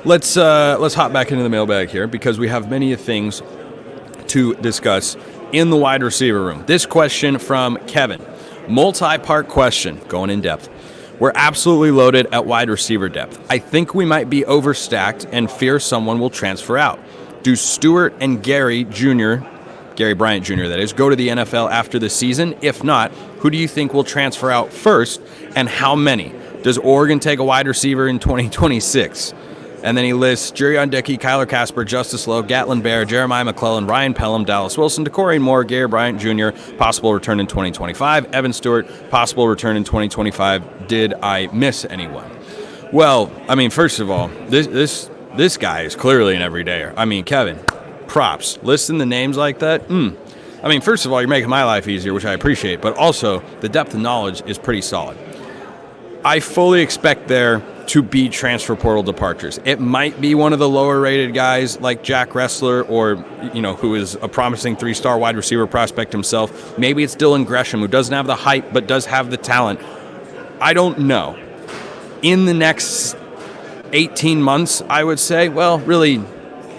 let's hop back into the mailbag here because we have many things to discuss in the wide receiver room. This question from Kevin, multi-part question, going in depth. We're absolutely loaded at wide receiver depth. I think we might be overstacked and fear someone will transfer out. Do Stewart and Gary Bryant Jr., that is, go to the NFL after the season? If not, who do you think will transfer out first and how many? Does Oregon take a wide receiver in 2026? And then he lists Jurion Dickey, Kyler Casper, Justice Lowe, Gatlin Bear, Jeremiah McClellan, Ryan Pelham, Dallas Wilson, Dakorien Moore, Gary Bryant Jr., possible return in 2025. Evan Stewart, possible return in 2025. Did I miss anyone? Well, I mean, first of all, this guy is clearly an everydayer. I mean, Kevin, props. Listing the names like that, I mean, first of all, you're making my life easier, which I appreciate, but also the depth of knowledge is pretty solid. I fully expect there to be transfer portal departures. It might be one of the lower rated guys like Jack Ressler or, who is a promising 3-star wide receiver prospect himself. Maybe it's Dylan Gresham, who doesn't have the hype but does have the talent. I don't know. In the next 18 months, I would say, well, really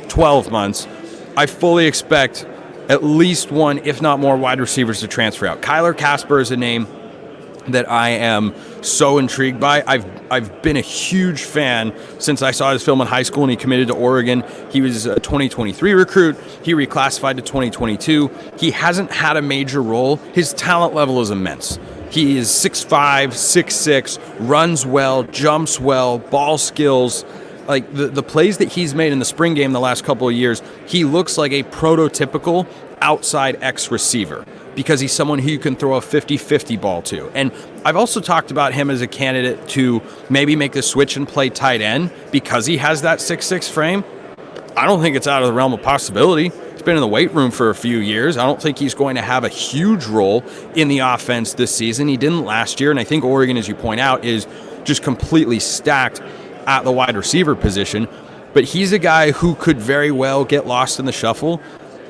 12 months, I fully expect at least one, if not more, wide receivers to transfer out. Kyler Casper is a name that I am so intrigued by. I've been a huge fan since I saw his film in high school and he committed to Oregon. He was a 2023 recruit. He reclassified to 2022. He hasn't had a major role. His talent level is immense. He is 6'5", 6'6", runs well, jumps well, ball skills. Like the plays that he's made in the spring game the last couple of years, he looks like a prototypical outside X receiver because he's someone who you can throw a 50-50 ball to. And I've also talked about him as a candidate to maybe make the switch and play tight end because he has that 6'6" frame. I don't think it's out of the realm of possibility. He's been in the weight room for a few years. I don't think he's going to have a huge role in the offense this season. He didn't last year, and I think Oregon, as you point out, is just completely stacked at the wide receiver position. But he's a guy who could very well get lost in the shuffle.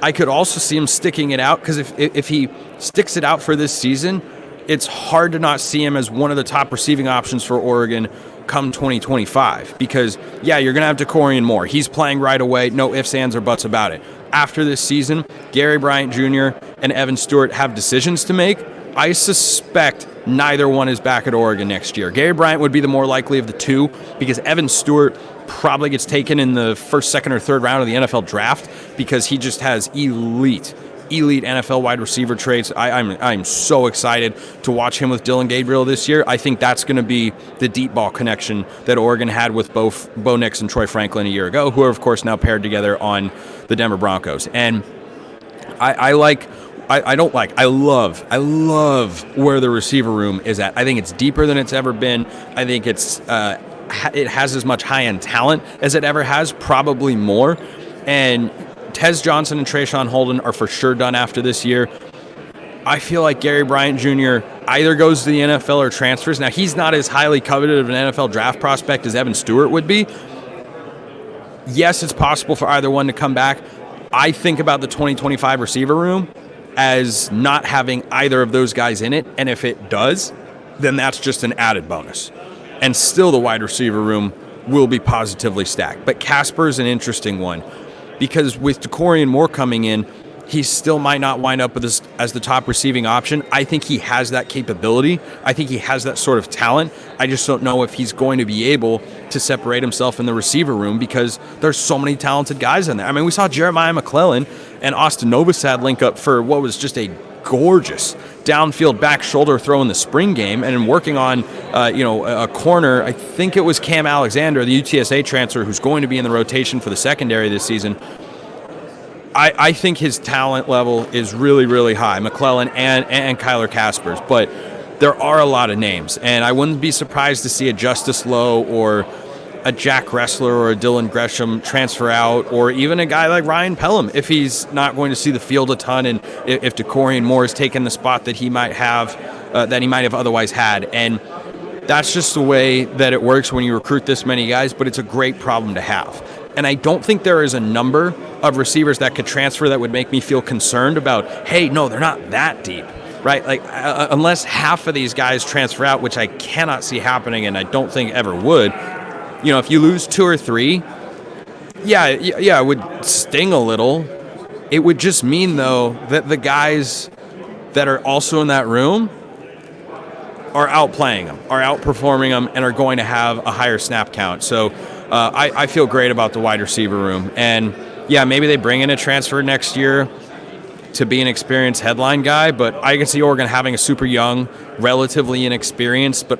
I could also see him sticking it out because if he sticks it out for this season, it's hard to not see him as one of the top receiving options for Oregon come 2025 because, yeah, you're going to have Dakorien Moore. He's playing right away. No ifs, ands, or buts about it. After this season, Gary Bryant Jr. and Evan Stewart have decisions to make. I suspect neither one is back at Oregon next year. Gary Bryant would be the more likely of the two because Evan Stewart probably gets taken in the first, second, or third round of the NFL draft because he just has elite NFL wide receiver traits. I'm so excited to watch him with Dylan Gabriel this year. I think that's going to be the deep ball connection that Oregon had with both Bo Nix and Troy Franklin a year ago, who are, of course, now paired together on the Denver Broncos. And I love where the receiver room is at. I think it's deeper than it's ever been. I think it has as much high-end talent as it ever has, probably more. And Tez Johnson and Trayshawn Holden are for sure done after this year. I feel like Gary Bryant Jr. either goes to the NFL or transfers. Now, he's not as highly coveted of an NFL draft prospect as Evan Stewart would be. Yes, it's possible for either one to come back. I think about the 2025 receiver room as not having either of those guys in it, and if it does, then that's just an added bonus. And still the wide receiver room will be positively stacked. But Casper is an interesting one because with Dakorien Moore coming in, he still might not wind up with this as the top receiving option. I think he has that capability. I think he has that sort of talent. I just don't know if he's going to be able to separate himself in the receiver room because there's so many talented guys in there. I mean, we saw Jeremiah McClellan and Austin Novosad link up for what was just a gorgeous downfield back shoulder throw in the spring game, and working on a corner. I think it was Cam Alexander, the UTSA transfer, who's going to be in the rotation for the secondary this season. I think his talent level is really, really high, McClellan and Kyler Casper's, but there are a lot of names, and I wouldn't be surprised to see a Justice Lowe or a Jack Ressler or a Dylan Gresham transfer out, or even a guy like Ryan Pelham if he's not going to see the field a ton, and if Dakorien Moore has taken the spot that he might have otherwise had. And that's just the way that it works when you recruit this many guys, but it's a great problem to have. And I don't think there is a number of receivers that could transfer that would make me feel concerned about, hey, no, they're not that deep, right? Like, unless half of these guys transfer out, which I cannot see happening and I don't think ever would, if you lose two or three, Yeah, it would sting a little. It would just mean, though, that the guys that are also in that room are outplaying them, are outperforming them, and are going to have a higher snap count. So I feel great about the wide receiver room. And, yeah, maybe they bring in a transfer next year to be an experienced headline guy, but I can see Oregon having a super young, relatively inexperienced, but,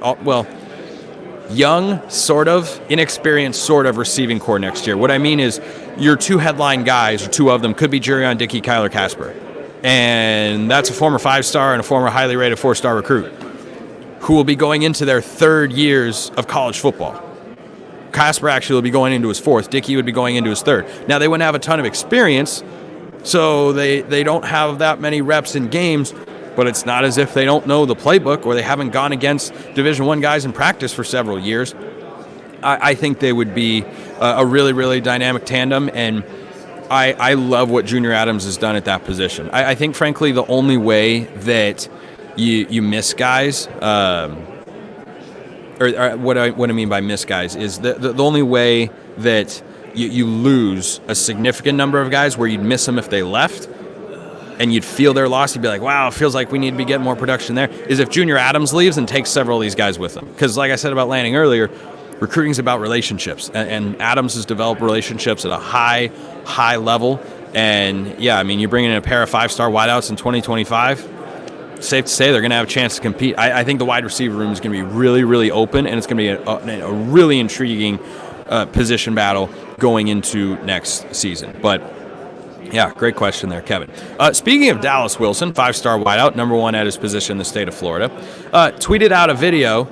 young, sort of, inexperienced, sort of receiving core next year. What I mean is your two headline guys, or two of them, could be Jurion Dickey, Kyler Casper. And that's a former 5-star and a former highly rated 4-star recruit who will be going into their third years of college football. Casper actually will be going into his fourth. Dickey would be going into his third. Now, they wouldn't have a ton of experience, so they don't have that many reps in games, but it's not as if they don't know the playbook or they haven't gone against Division I guys in practice for several years. I think they would be a really, really dynamic tandem, and I love what Junior Adams has done at that position. I think, frankly, the only way that you miss guys, or what I mean by miss guys, is the only way that you lose a significant number of guys where you'd miss them if they left, and you'd feel their loss, you'd be like, wow, it feels like we need to be getting more production there, is if Junior Adams leaves and takes several of these guys with him. Because like I said about Lanning earlier, recruiting is about relationships, and Adams has developed relationships at a high level. And, yeah, I mean, you bring in a pair of 5-star wideouts in 2025, safe to say they're going to have a chance to compete. I think the wide receiver room is going to be really, really open, and it's going to be a really intriguing position battle going into next season. But, yeah, great question there, Kevin. Speaking of Dallas Wilson, 5-star wideout, number one at his position in the state of Florida, tweeted out a video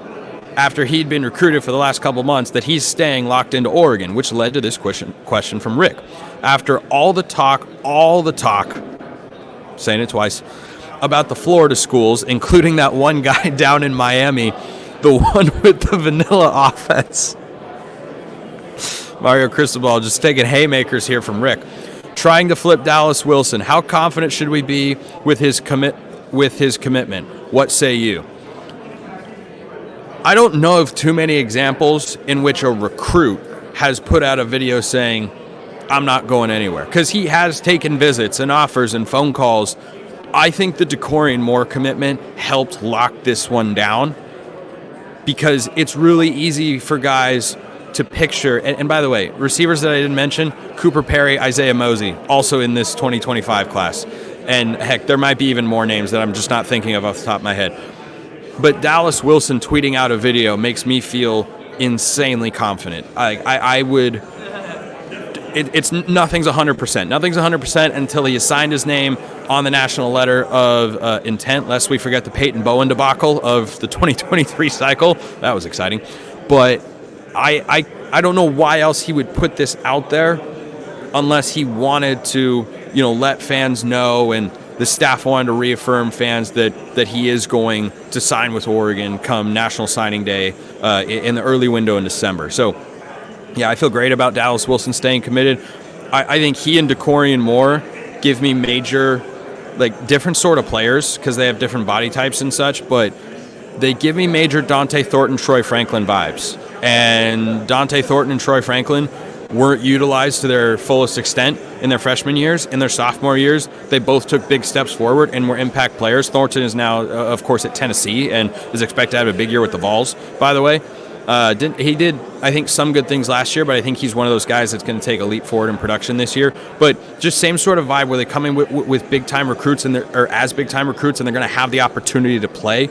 after he'd been recruited for the last couple months that he's staying locked into Oregon, which led to this question from Rick. After all the talk, saying it twice, about the Florida schools, including that one guy down in Miami, the one with the vanilla offense. Mario Cristobal just taking haymakers here from Rick. Trying to flip Dallas Wilson. How confident should we be with his commitment? What say you? I don't know of too many examples in which a recruit has put out a video saying, I'm not going anywhere. Because he has taken visits and offers and phone calls. I think the Dakorien Moore commitment helped lock this one down, because it's really easy for guys to picture. And by the way, receivers that I didn't mention, Cooper Perry, Isaiah Mosey, also in this 2025 class. And heck, there might be even more names that I'm just not thinking of off the top of my head. But Dallas Wilson tweeting out a video makes me feel insanely confident. I would... It's nothing's 100%. Nothing's 100% until he has signed his name on the national letter of intent, lest we forget the Peyton Bowen debacle of the 2023 cycle. That was exciting. But I don't know why else he would put this out there unless he wanted to, let fans know, and the staff wanted to reaffirm fans that he is going to sign with Oregon come National Signing Day in the early window in December. So, yeah, I feel great about Dallas Wilson staying committed. I think he and Dakorien Moore give me major, different sort of players because they have different body types and such, but they give me major Dante Thornton, Troy Franklin vibes. And Dante Thornton and Troy Franklin weren't utilized to their fullest extent in their freshman years. In their sophomore years, they both took big steps forward and were impact players. Thornton is now, of course, at Tennessee and is expected to have a big year with the Vols, by the way. He did, I think, some good things last year, but I think he's one of those guys that's going to take a leap forward in production this year. But just same sort of vibe where they come in with big-time recruits, or as big-time recruits, and they're going to have the opportunity to play.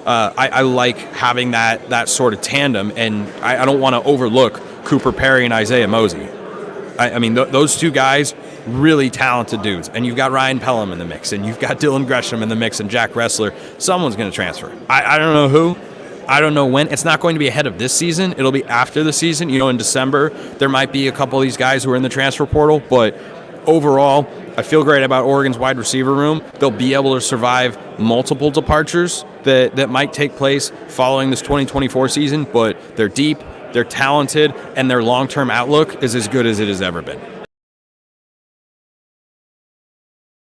I like having that sort of tandem, and I don't want to overlook Cooper Perry and Isaiah Mosey. I mean, those two guys, really talented dudes. And you've got Ryan Pelham in the mix, and you've got Dylan Gresham in the mix, and Jack Ressler. Someone's going to transfer. I don't know who. I don't know when. It's not going to be ahead of this season. It'll be after the season. In December, there might be a couple of these guys who are in the transfer portal. But overall, I feel great about Oregon's wide receiver room. They'll be able to survive multiple departures that might take place following this 2024 season. But they're deep, they're talented, and their long-term outlook is as good as it has ever been.